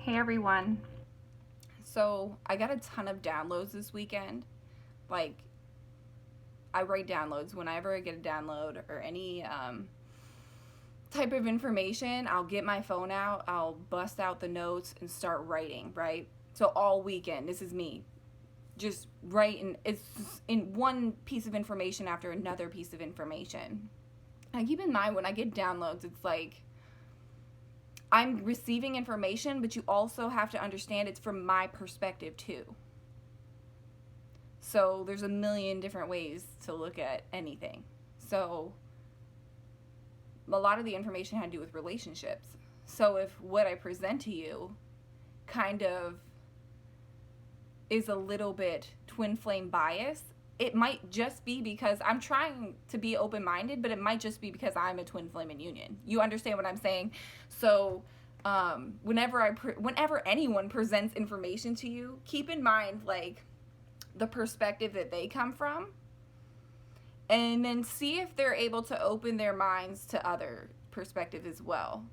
Hey everyone. So I got a ton of downloads this weekend. Like, I write downloads whenever I get a download or any type of information. I'll get my phone out, I'll bust out the notes and start writing, right? So all weekend, this is me just writing. It's in one piece of information after another piece of information. And keep in mind, when I get downloads, it's like I'm receiving information, but you also have to understand it's from my perspective too. So there's a million different ways to look at anything. So a lot of the information had to do with relationships. So if what I present to you kind of is a little bit twin flame bias, it might just be because I'm trying to be open-minded, but it might just be because I'm a twin flame in union. You understand what I'm saying? So whenever anyone presents information to you, keep in mind like the perspective that they come from, and then see if they're able to open their minds to other perspectives as well.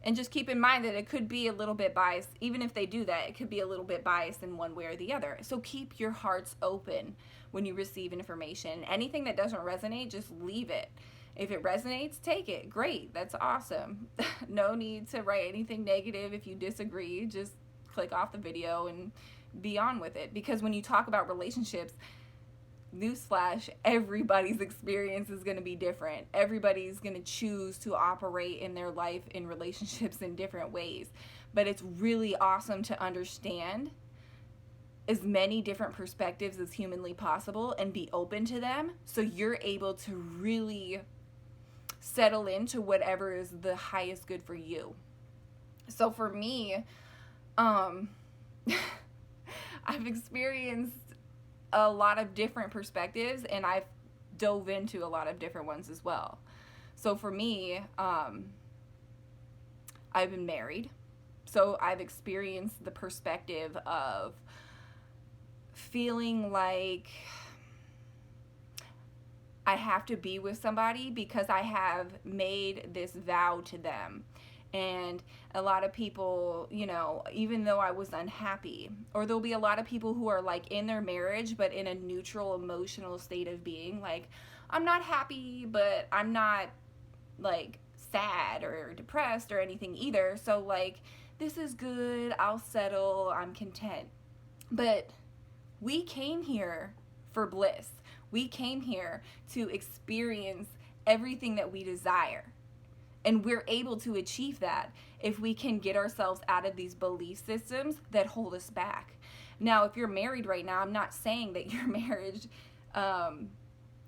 And just keep in mind that it could be a little bit biased. Even if they do that, it could be a little bit biased in one way or the other. So keep your hearts open when you receive information. Anything that doesn't resonate, just leave it. If it resonates, take it. Great. That's awesome. No need to write anything negative. If you disagree, just click off the video and be on with it. Because when you talk about relationships, newsflash, everybody's experience is going to be different. Everybody's going to choose to operate in their life in relationships in different ways. But it's really awesome to understand as many different perspectives as humanly possible and be open to them, so you're able to really settle into whatever is the highest good for you. So for me, I've experienced a lot of different perspectives, and I've dove into a lot of different ones as well. So for me, I've been married, so I've experienced the perspective of feeling like I have to be with somebody because I have made this vow to them. And a lot of people, you know, even though I was unhappy, or there'll be a lot of people who are like in their marriage but in a neutral emotional state of being, like, I'm not happy but I'm not like sad or depressed or anything either, so like this is good, I'll settle, I'm content. But we came here for bliss. We came here to experience everything that we desire. And we're able to achieve that if we can get ourselves out of these belief systems that hold us back. Now, if you're married right now, I'm not saying that your marriage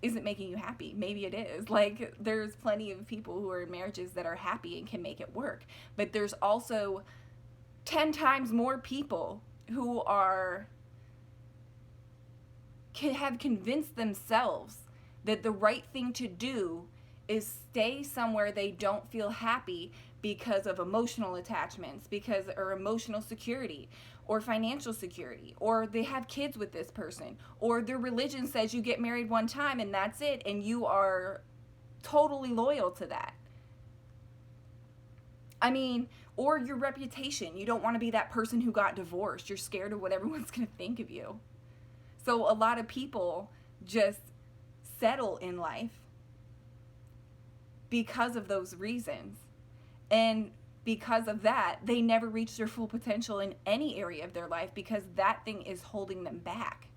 isn't making you happy. Maybe it is. Like, there's plenty of people who are in marriages that are happy and can make it work. But there's also 10 times more people who have convinced themselves that the right thing to do is stay somewhere they don't feel happy because of emotional attachments, or emotional security, or financial security, or they have kids with this person, or their religion says you get married one time and that's it, and you are totally loyal to that. I mean, or your reputation. You don't want to be that person who got divorced. You're scared of what everyone's going to think of you. So a lot of people just settle in life because of those reasons. And because of that, they never reach their full potential in any area of their life because that thing is holding them back.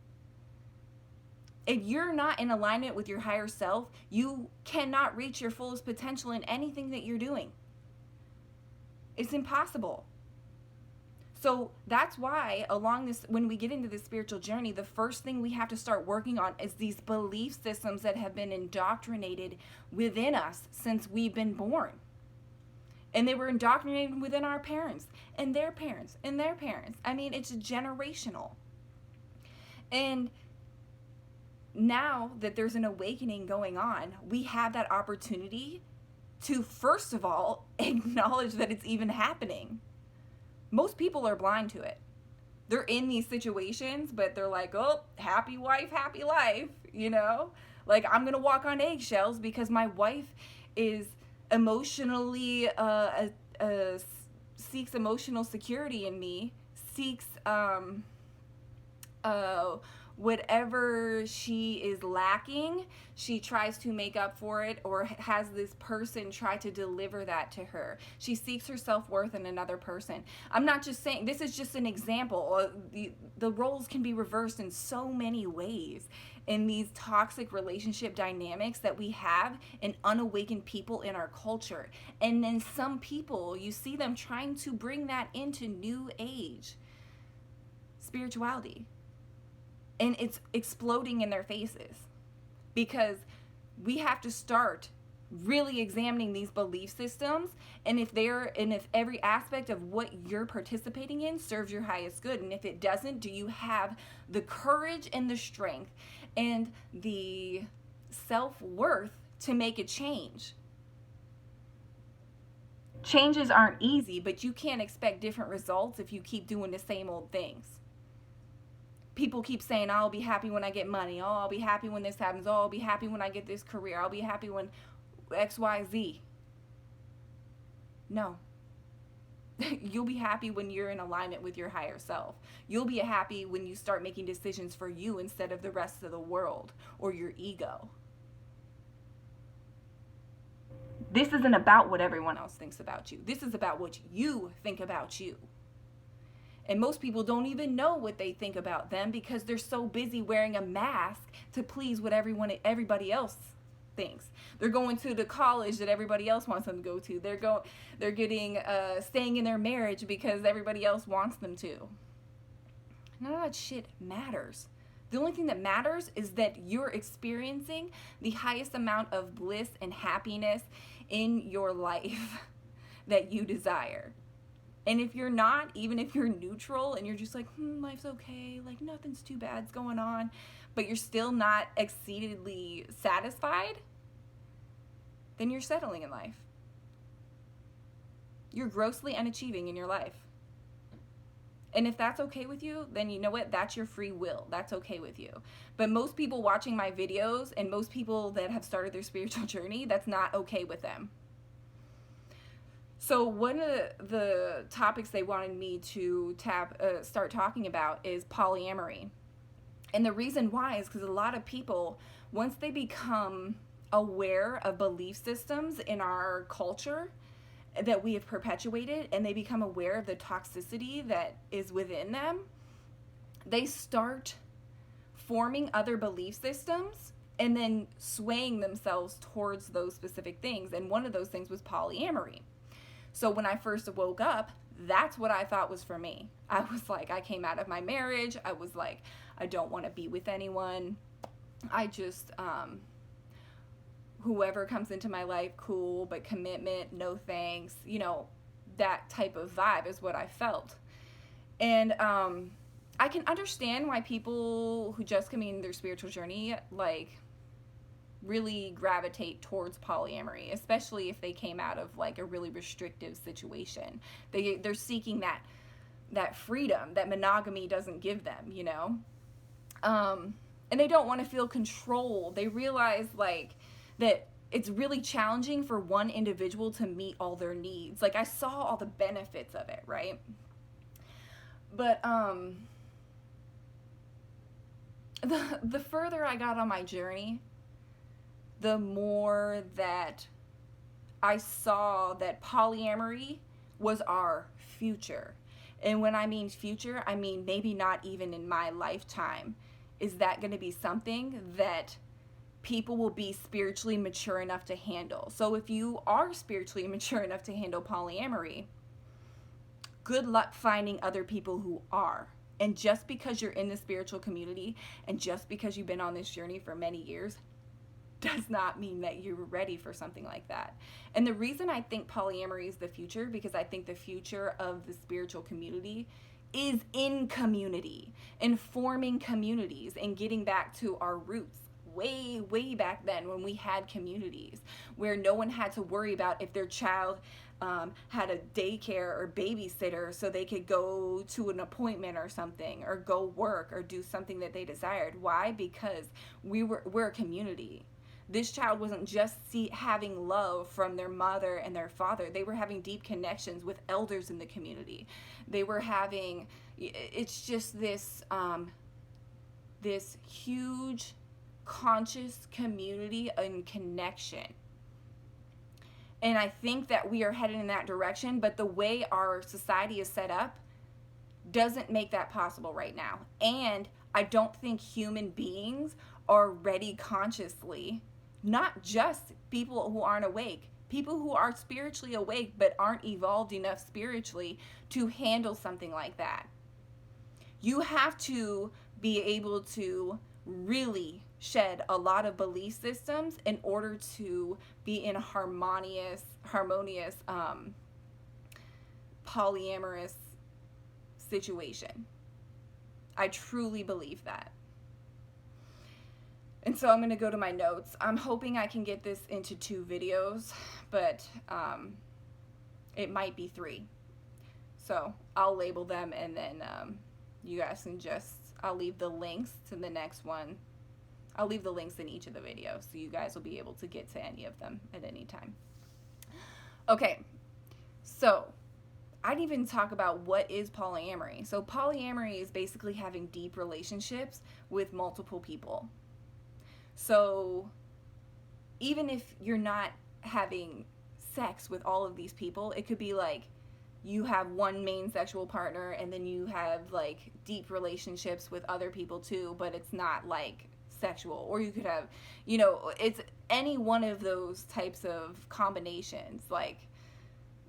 If you're not in alignment with your higher self, you cannot reach your fullest potential in anything that you're doing. It's impossible. So that's why when we get into this spiritual journey, the first thing we have to start working on is these belief systems that have been indoctrinated within us since we've been born. And they were indoctrinated within our parents and their parents and their parents. I mean, it's generational. And now that there's an awakening going on, we have that opportunity to, first of all, acknowledge that it's even happening. Most people are blind to it. They're in these situations, but they're like, oh, happy wife, happy life, you know? Like, I'm going to walk on eggshells because my wife is emotionally seeks emotional security in me, seeks whatever she is lacking, she tries to make up for it, or has this person try to deliver that to her. She seeks her self-worth in another person. I'm not just saying, this is just an example. The roles can be reversed in so many ways in these toxic relationship dynamics that we have in unawakened people in our culture. And then some people, you see them trying to bring that into new age spirituality. And it's exploding in their faces, because we have to start really examining these belief systems, and if every aspect of what you're participating in serves your highest good, and if it doesn't, do you have the courage and the strength and the self-worth to make a change? Changes aren't easy, but you can't expect different results if you keep doing the same old things. People keep saying, I'll be happy when I get money. Oh, I'll be happy when this happens. Oh, I'll be happy when I get this career. I'll be happy when X, Y, Z. No. You'll be happy when you're in alignment with your higher self. You'll be happy when you start making decisions for you instead of the rest of the world or your ego. This isn't about what everyone else thinks about you. This is about what you think about you. And most people don't even know what they think about them because they're so busy wearing a mask to please what everybody else thinks. They're going to the college that everybody else wants them to go to. They're getting staying in their marriage because everybody else wants them to. None of that shit matters. The only thing that matters is that you're experiencing the highest amount of bliss and happiness in your life that you desire. And if you're not, even if you're neutral and you're just like, life's okay, like nothing's too bad's going on, but you're still not exceedingly satisfied, then you're settling in life. You're grossly unachieving in your life. And if that's okay with you, then you know what? That's your free will. That's okay with you. But most people watching my videos and most people that have started their spiritual journey, that's not okay with them. So one of the topics they wanted me to start talking about is polyamory. And the reason why is because a lot of people, once they become aware of belief systems in our culture that we have perpetuated, and they become aware of the toxicity that is within them, they start forming other belief systems and then swaying themselves towards those specific things. And one of those things was polyamory. So when I first woke up, that's what I thought was for me. I was like, I came out of my marriage. I was like, I don't want to be with anyone. I just, whoever comes into my life, cool, but commitment, no thanks. You know, that type of vibe is what I felt. And I can understand why people who just come in their spiritual journey, like, really gravitate towards polyamory, especially if they came out of like a really restrictive situation. They're seeking that freedom that monogamy doesn't give them, you know? And they don't want to feel controlled. They realize like that it's really challenging for one individual to meet all their needs. Like I saw all the benefits of it, right? But the further I got on my journey, the more that I saw that polyamory was our future. And when I mean future, I mean maybe not even in my lifetime. Is that going to be something that people will be spiritually mature enough to handle? So if you are spiritually mature enough to handle polyamory, good luck finding other people who are. And just because you're in the spiritual community and just because you've been on this journey for many years does not mean that you're ready for something like that. And the reason I think polyamory is the future, because I think the future of the spiritual community is in community, in forming communities and getting back to our roots. Way back then when we had communities where no one had to worry about if their child had a daycare or babysitter so they could go to an appointment or something, or go work or do something that they desired. Why? Because we're a community. This child wasn't just having love from their mother and their father. They were having deep connections with elders in the community. They were having, it's just this, this huge conscious community and connection. And I think that we are headed in that direction, but the way our society is set up doesn't make that possible right now. And I don't think human beings are ready consciously, not just people who aren't awake, people who are spiritually awake but aren't evolved enough spiritually to handle something like that. You have to be able to really shed a lot of belief systems in order to be in a harmonious polyamorous situation. I truly believe that. And so I'm going to go to my notes. I'm hoping I can get this into 2 videos, but it might be 3. So I'll label them, and then you guys can just, I'll leave the links to the next one. I'll leave the links in each of the videos, so you guys will be able to get to any of them at any time. Okay, so I didn't even talk about what is polyamory. So polyamory is basically having deep relationships with multiple people. So even if you're not having sex with all of these people, it could be like you have one main sexual partner and then you have like deep relationships with other people too, but it's not like sexual. Or you could have, you know, it's any one of those types of combinations. Like,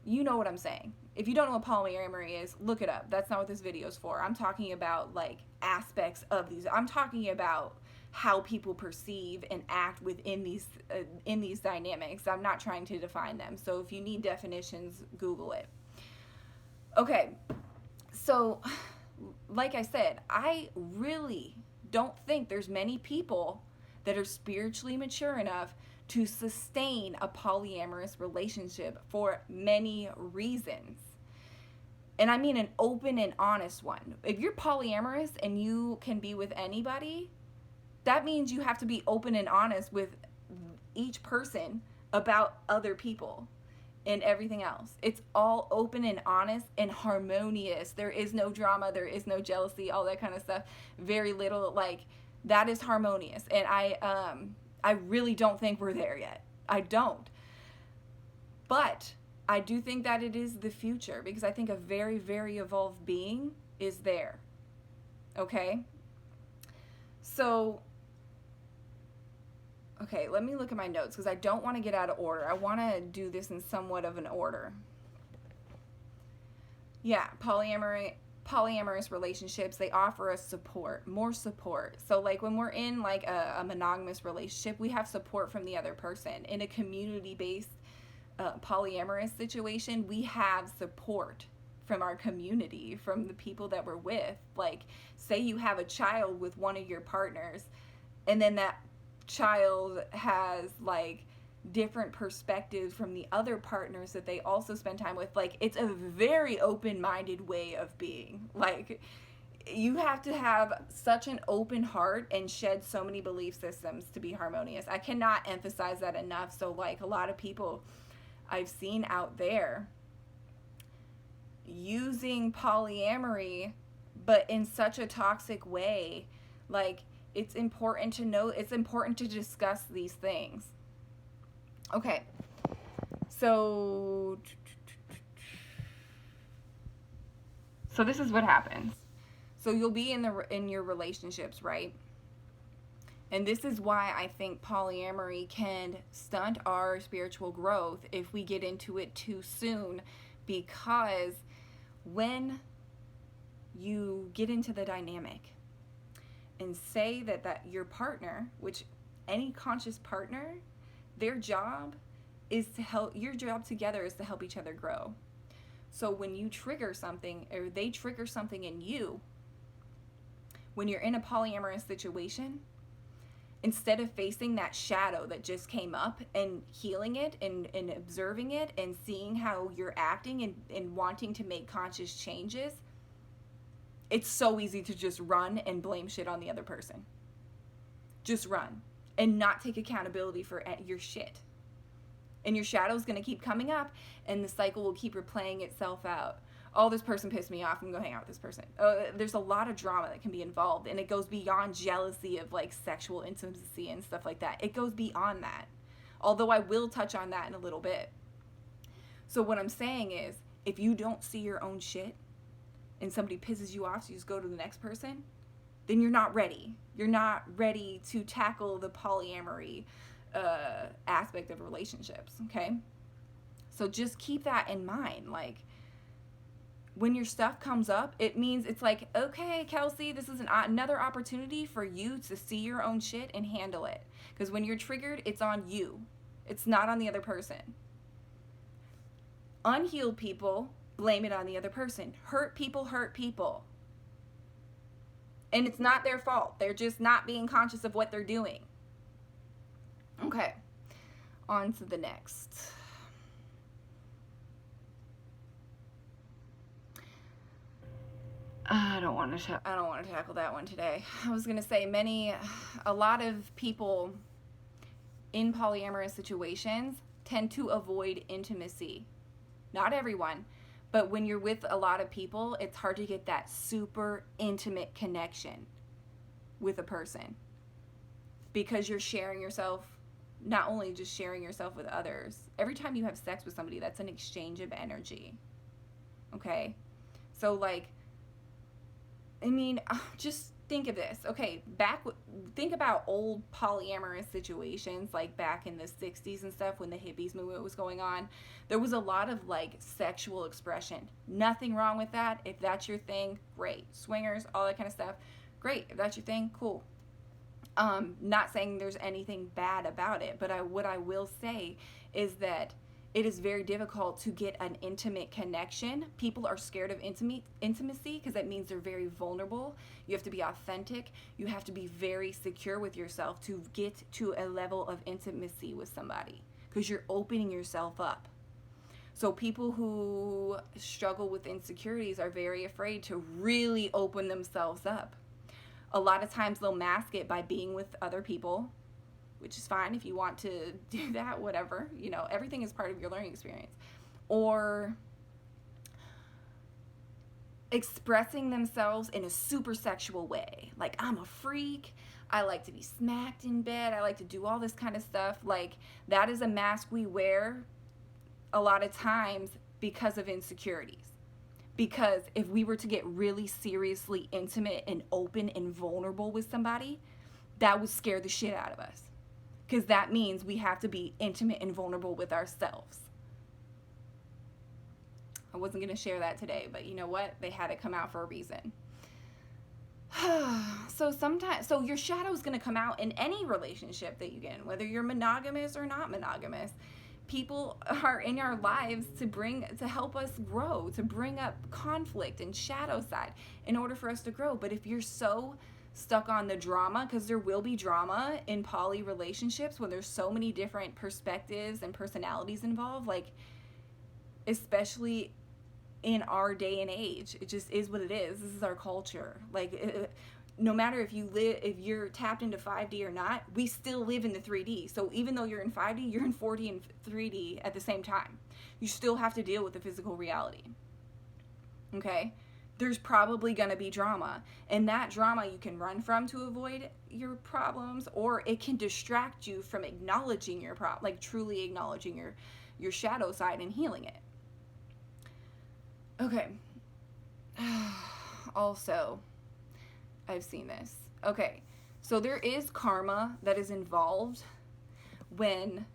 you know what I'm saying. If you don't know what polyamory is, look it up. That's not what this video is for. I'm talking about like aspects of these. I'm talking about how people perceive and act within these dynamics. I'm not trying to define them. So if you need definitions, Google it. Okay, so like I said, I really don't think there's many people that are spiritually mature enough to sustain a polyamorous relationship for many reasons. And I mean an open and honest one. If you're polyamorous and you can be with anybody, that means you have to be open and honest with each person about other people and everything else. It's all open and honest and harmonious. There is no drama, there is no jealousy, all that kind of stuff. Very little, like, that is harmonious. And I really don't think we're there yet. I don't. But I do think that it is the future, because I think a very, very evolved being is there. Okay? So, okay, let me look at my notes, because I don't want to get out of order. I want to do this in somewhat of an order. Yeah, polyamorous relationships, they offer us support, more support. So like when we're in like a monogamous relationship, we have support from the other person. In a community-based polyamorous situation, we have support from our community, from the people that we're with. Like, say you have a child with one of your partners, and then that child has like different perspectives from the other partners that they also spend time with. Like, it's a very open-minded way of being. Like, you have to have such an open heart and shed so many belief systems to be harmonious. I cannot emphasize that enough. So like a lot of people I've seen out there using polyamory, but in such a toxic way, like, it's important to know, it's important to discuss these things. Okay, so this is what happens. So you'll be in your relationships, right? And this is why I think polyamory can stunt our spiritual growth if we get into it too soon, because when you get into the dynamic and say that your partner, which any conscious partner, their job is to help, your job together is to help each other grow. So when you trigger something, or they trigger something in you, when you're in a polyamorous situation, instead of facing that shadow that just came up and healing it and observing it and seeing how you're acting and wanting to make conscious changes, it's so easy to just run and blame shit on the other person. Just run. and not take accountability for your shit. And your shadow's going to keep coming up, and the cycle will keep replaying itself out. Oh, this person pissed me off, I'm going to hang out with this person. There's a lot of drama that can be involved, and it goes beyond jealousy of like sexual intimacy and stuff like that. It goes beyond that, although I will touch on that in a little bit. So what I'm saying is, if you don't see your own shit and somebody pisses you off, so you just go to the next person, then you're not ready. You're not ready to tackle the polyamory aspect of relationships, okay? So just keep that in mind. Like, when your stuff comes up, it means it's like, okay, Kelsey, this is another opportunity for you to see your own shit and handle it. Because when you're triggered, it's on you. It's not on the other person. Unhealed people blame it on the other person. Hurt people hurt people. And it's not their fault. They're just not being conscious of what they're doing. Okay, on to the next. I don't want to tackle that one today. I was gonna say a lot of people in polyamorous situations tend to avoid intimacy. Not everyone, but when you're with a lot of people, it's hard to get that super intimate connection with a person, because you're sharing yourself, not only just sharing yourself with others. Every time you have sex with somebody, that's an exchange of energy. Okay? So like, I mean, just think of this. Okay, think about old polyamorous situations, like back in the 60s and stuff, when the hippies movement was going on. There was a lot of like sexual expression. Nothing wrong with that. If that's your thing, great. Swingers, all that kind of stuff, great. If that's your thing, cool. Not saying there's anything bad about it, but what I will say is that it is very difficult to get an intimate connection. People are scared of intimacy because that means they're very vulnerable. You have to be authentic. You have to be very secure with yourself to get to a level of intimacy with somebody, because you're opening yourself up. So people who struggle with insecurities are very afraid to really open themselves up. A lot of times they'll mask it by being with other people, which is fine if you want to do that, whatever. You know, everything is part of your learning experience. Or expressing themselves in a super sexual way. Like, I'm a freak. I like to be smacked in bed. I like to do all this kind of stuff. Like, that is a mask we wear a lot of times because of insecurities. Because if we were to get really seriously intimate and open and vulnerable with somebody, that would scare the shit out of us. Because that means we have to be intimate and vulnerable with ourselves. I wasn't going to share that today, but you know what? They had it come out for a reason. So your shadow is going to come out in any relationship that you get in, whether you're monogamous or not monogamous. People are in our lives to help us grow, to bring up conflict and shadow side in order for us to grow. But if you're so stuck on the drama, because there will be drama in poly relationships when there's so many different perspectives and personalities involved, like, especially in our day and age, it just is what it is. This is our culture. Like, no matter if you're tapped into 5D or not, we still live in the 3D. So even though you're in 5D, you're in 4D and 3D at the same time. You still have to deal with the physical reality. Okay? There's probably going to be drama. And that drama you can run from to avoid your problems, or it can distract you from acknowledging your problem, like truly acknowledging your shadow side and healing it. Okay. Also, I've seen this. Okay. So there is karma that is involved when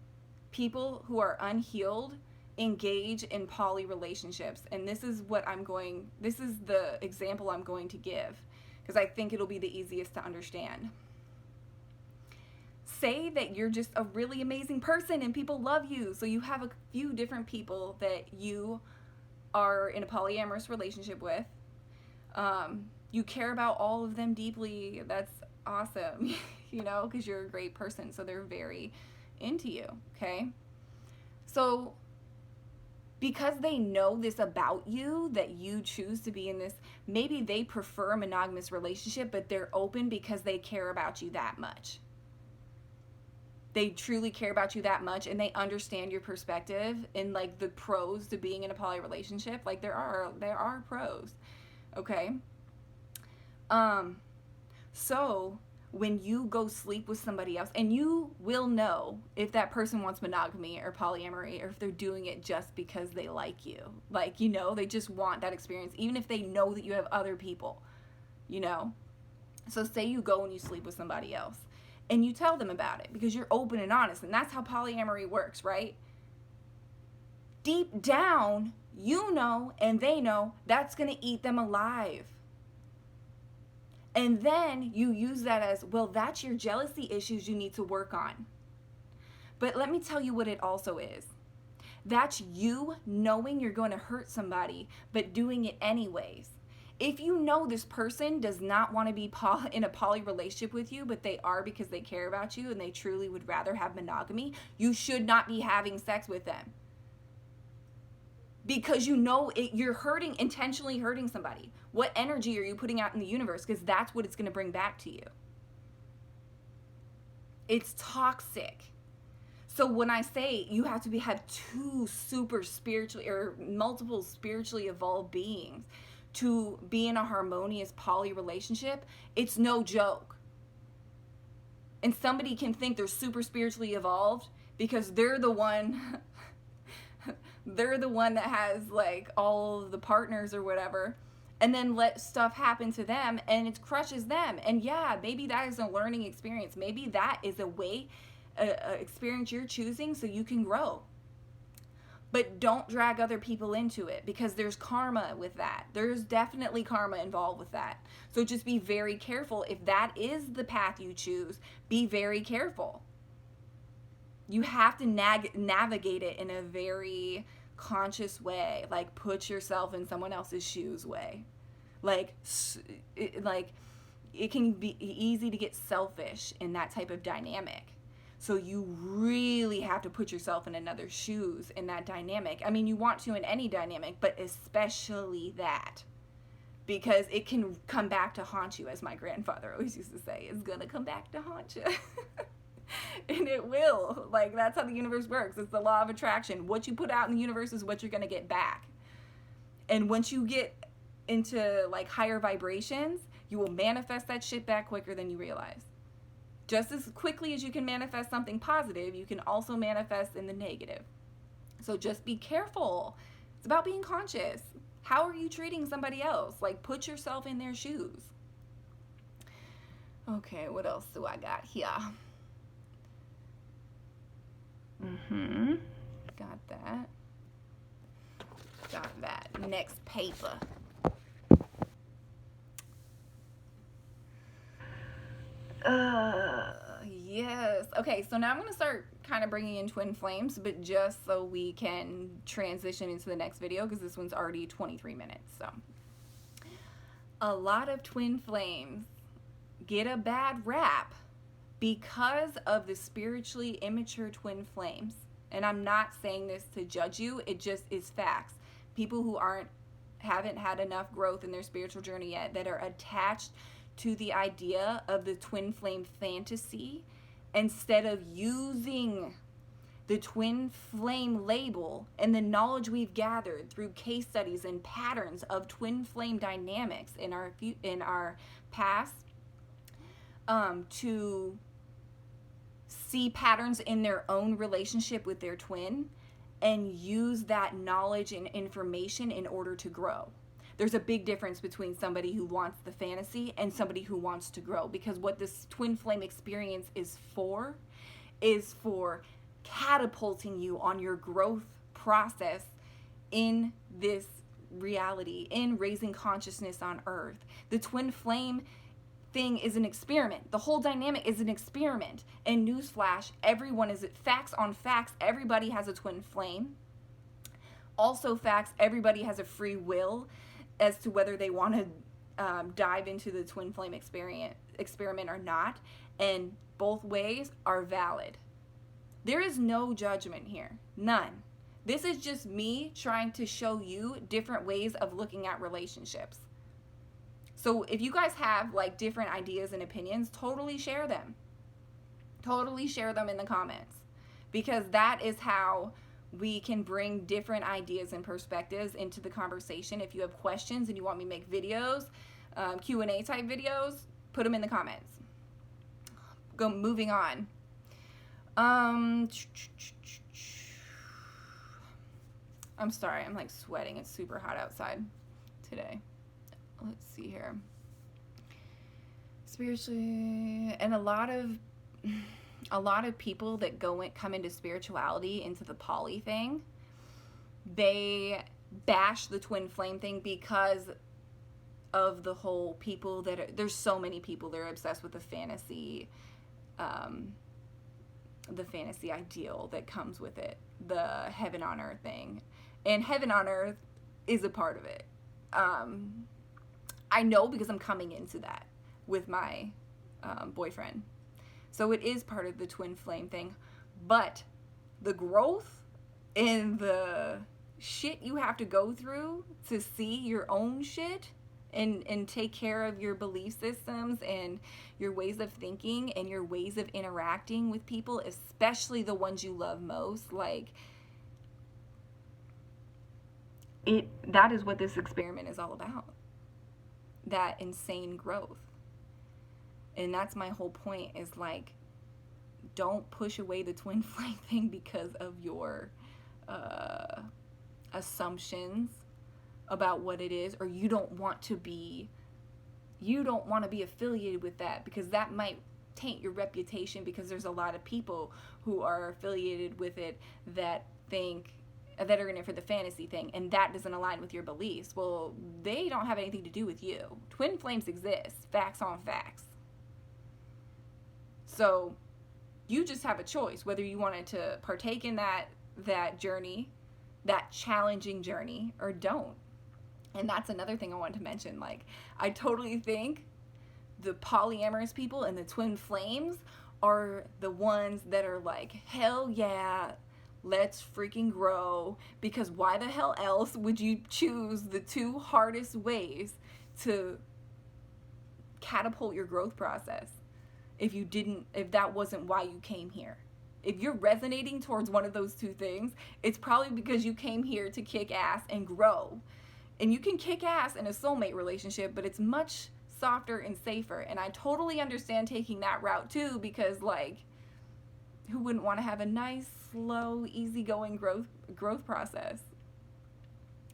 people who are unhealed engage in poly relationships. And this is the example I'm going to give, because I think it'll be the easiest to understand. Say that you're just a really amazing person and people love you. So you have a few different people that you are in a polyamorous relationship with. You care about all of them deeply. That's awesome, you know, because you're a great person. So they're very into you, okay? So because they know this about you, that you choose to be in this, maybe they prefer a monogamous relationship, but they're open because they care about you that much. they truly care about you that much, and they understand your perspective and like the pros to being in a poly relationship. Like there are pros, okay? So when you go sleep with somebody else, and you will know if that person wants monogamy or polyamory, or if they're doing it just because they like you. Like, you know, they just want that experience, even if they know that you have other people, you know? So say you go and you sleep with somebody else, and you tell them about it because you're open and honest, and that's how polyamory works, right? Deep down, you know, and they know that's going to eat them alive. And then you use that as, well, that's your jealousy issues you need to work on. But let me tell you what it also is. That's you knowing you're going to hurt somebody, but doing it anyways. If you know this person does not want to be in a poly relationship with you, but they are because they care about you and they truly would rather have monogamy, you should not be having sex with them. Because you know you're intentionally hurting somebody. What energy are you putting out in the universe? Because that's what it's going to bring back to you. It's toxic. So when I say you have to have two super spiritually or multiple spiritually evolved beings to be in a harmonious poly relationship, it's no joke. And somebody can think they're super spiritually evolved because they're the one that has like all of the partners or whatever, and then let stuff happen to them and it crushes them. And yeah, maybe that is a learning experience. Maybe that is a way, experience you're choosing so you can grow. But don't drag other people into it, because there's karma with that. There's definitely karma involved with that. So just be very careful. If that is the path you choose, be very careful. You have to navigate it in a very conscious way. Like, put yourself in someone else's shoes way. Like it can be easy to get selfish in that type of dynamic. So you really have to put yourself in another's shoes in that dynamic. I mean, you want to in any dynamic, but especially that. Because it can come back to haunt you, as my grandfather always used to say. It's going to come back to haunt you. And it will. Like, that's how the universe works. It's the law of attraction. What you put out in the universe is what you're going to get back. And once you get into, like, higher vibrations, you will manifest that shit back quicker than you realize. Just as quickly as you can manifest something positive, you can also manifest in the negative. So just be careful. It's about being conscious. How are you treating somebody else? Like, put yourself in their shoes. Okay, what else do I got here? Got that. Got that. Next paper. Yes. Okay, so now I'm going to start kind of bringing in twin flames, but just so we can transition into the next video, because this one's already 23 minutes. So, a lot of twin flames get a bad rap because of the spiritually immature twin flames. And I'm not saying this to judge you, it just is facts. People who haven't had enough growth in their spiritual journey yet, that are attached to the idea of the twin flame fantasy, instead of using the twin flame label and the knowledge we've gathered through case studies and patterns of twin flame dynamics in our past, to see patterns in their own relationship with their twin and use that knowledge and information in order to grow. There's a big difference between somebody who wants the fantasy and somebody who wants to grow, because what this twin flame experience is for catapulting you on your growth process in this reality, in raising consciousness on earth. The twin flame thing is an experiment. The whole dynamic is an experiment. And newsflash, everyone is facts on facts. Everybody has a twin flame. Also facts, everybody has a free will as to whether they want to dive into the twin flame experiment or not. And both ways are valid. There is no judgment here. None. This is just me trying to show you different ways of looking at relationships. So if you guys have like different ideas and opinions, totally share them. Totally share them in the comments, because that is how we can bring different ideas and perspectives into the conversation. If you have questions and you want me to make videos, Q&A type videos, put them in the comments. Moving on. I'm sorry, I'm like sweating. It's super hot outside today. Let's see here. Spiritually, and a lot of people that come into spirituality, into the poly thing, they bash the twin flame thing because of the whole people that are, there's so many people that are obsessed with the fantasy ideal that comes with it, the heaven on earth thing. And heaven on earth is a part of it. I know, because I'm coming into that with my boyfriend. So it is part of the twin flame thing. But the growth and the shit you have to go through to see your own shit and take care of your belief systems and your ways of thinking and your ways of interacting with people, especially the ones you love most, like, that is what this experiment is all about. That insane growth. And that's my whole point, is like, don't push away the twin flame thing because of your assumptions about what it is, or you don't want to be affiliated with that, because that might taint your reputation, because there's a lot of people who are affiliated with it that are in it for the fantasy thing, and that doesn't align with your beliefs. Well, they don't have anything to do with you. Twin flames exist, facts on facts. So you just have a choice whether you wanted to partake in that journey, that challenging journey, or don't. And that's another thing I wanted to mention. Like, I totally think the polyamorous people and the twin flames are the ones that are like, hell yeah, let's freaking grow, because why the hell else would you choose the two hardest ways to catapult your growth process if that wasn't why you came here? If you're resonating towards one of those two things, it's probably because you came here to kick ass and grow. And you can kick ass in a soulmate relationship, but it's much softer and safer. And I totally understand taking that route too, because, like, who wouldn't want to have a nice, slow, easygoing growth process?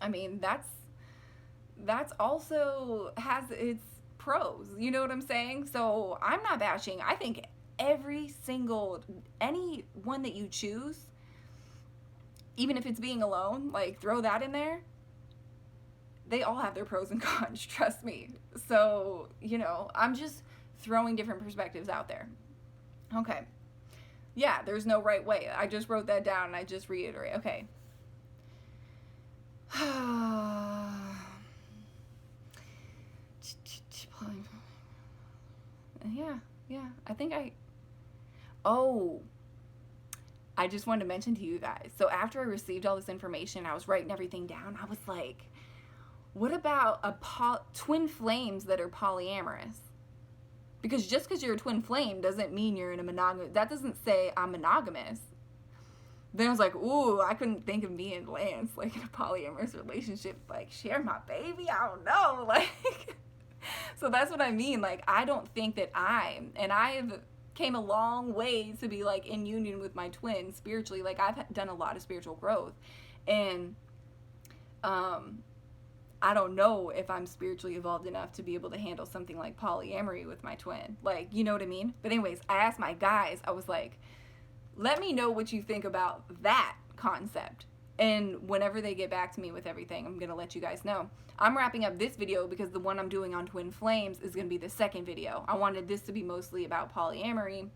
I mean, that's also has its pros, you know what I'm saying? So I'm not bashing. I think any one that you choose, even if it's being alone, like, throw that in there, they all have their pros and cons, trust me. So, I'm just throwing different perspectives out there. Okay. Yeah, there's no right way. I just wrote that down and I just reiterate. Okay. Yeah. I just wanted to mention to you guys. So after I received all this information, I was writing everything down. I was like, what about twin flames that are polyamorous? Because just because you're a twin flame doesn't mean you're in a monogamous. That doesn't say I'm monogamous. Then I was like, ooh, I couldn't think of me and Lance, like, in a polyamorous relationship, like, share my baby? I don't know. Like, so that's what I mean. Like, I don't think that I've came a long way to be, like, in union with my twin spiritually. Like, I've done a lot of spiritual growth. And, I don't know if I'm spiritually evolved enough to be able to handle something like polyamory with my twin. Like, you know what I mean? But anyways, I asked my guys, I was like, let me know what you think about that concept. And whenever they get back to me with everything, I'm going to let you guys know. I'm wrapping up this video because the one I'm doing on twin flames is going to be the second video. I wanted this to be mostly about polyamory,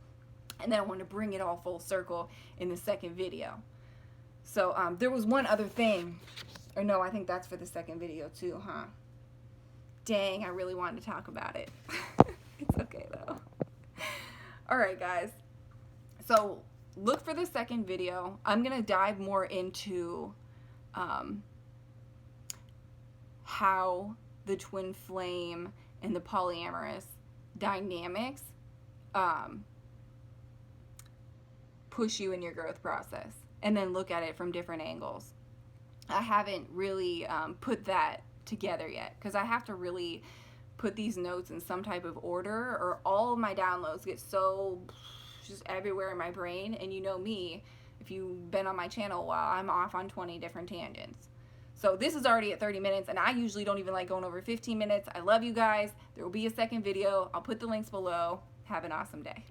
and then I want to bring it all full circle in the second video. So there was one other thing. Or no, I think that's for the second video too, huh? Dang, I really wanted to talk about it. It's okay though. Alright guys, so look for the second video. I'm going to dive more into how the twin flame and the polyamorous dynamics push you in your growth process, and then look at it from different angles. I haven't really put that together yet, because I have to really put these notes in some type of order, or all of my downloads get so just everywhere in my brain. And you know me, if you've been on my channel a while, I'm off on 20 different tangents. So this is already at 30 minutes, and I usually don't even like going over 15 minutes. I love you guys. There will be a second video. I'll put the links below. Have an awesome day.